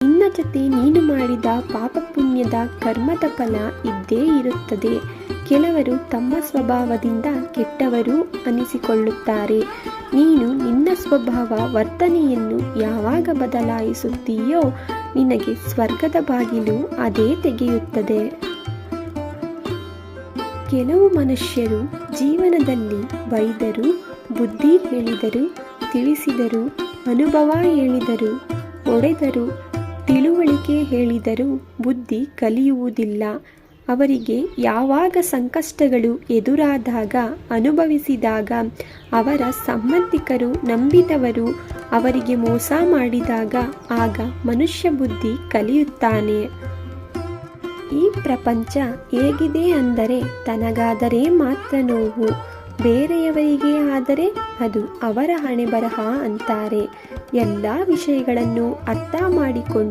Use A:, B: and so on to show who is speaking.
A: ನಿನ್ನ ಜೊತೆ ನೀನು ಮಾಡಿದ ಪಾಪ ಪುಣ್ಯದ ಕರ್ಮದ ಫಲ ಇದ್ದೇ ಇರುತ್ತದೆ. ಕೆಲವರು ತಮ್ಮ ಸ್ವಭಾವದಿಂದ ಕೆಟ್ಟವರು ಅನಿಸಿಕೊಳ್ಳುತ್ತಾರೆ. ನೀನು ನಿನ್ನ ಸ್ವಭಾವ ವರ್ತನೆಯನ್ನು ಯಾವಾಗ ಬದಲಾಯಿಸುತ್ತೀಯೋ ನಿನಗೆ ಸ್ವರ್ಗದ ಬಾಗಿಲು ಅದೇ ತೆಗೆಯುತ್ತದೆ. ಕೆಲವು ಮನುಷ್ಯರು ಜೀವನದಲ್ಲಿ ಬೈದರು, ಬುದ್ಧಿ ಹೇಳಿದರು, ತಿಳಿಸಿದರು, ಅನುಭವ ಹೇಳಿದರು, ಹೊಡೆದರು, ತಿಳುವಳಿಕೆ ಹೇಳಿದರೂ ಬುದ್ಧಿ ಕಲಿಯುವುದಿಲ್ಲ. ಅವರಿಗೆ ಯಾವಾಗ ಸಂಕಷ್ಟಗಳು ಎದುರಾದಾಗ, ಅನುಭವಿಸಿದಾಗ, ಅವರ ಸಂಬಂಧಿಕರು ನಂಬಿದವರು ಅವರಿಗೆ ಮೋಸ ಮಾಡಿದಾಗ ಆಗ ಮನುಷ್ಯ ಬುದ್ಧಿ ಕಲಿಯುತ್ತಾನೆ. ಈ ಪ್ರಪಂಚ ಹೇಗಿದೆ ಅಂದರೆ ತನಗಾದರೆ ಮಾತ್ರ ನೋವು, ಬೇರೆಯವರಿಗೆ ಆದರೆ ಅದು ಅವರ ಹಣೆಬರಹ ಅಂತಾರೆ. ಎಲ್ಲ ವಿಷಯಗಳನ್ನು ಅರ್ಥ ಮಾಡಿಕೊಂಡು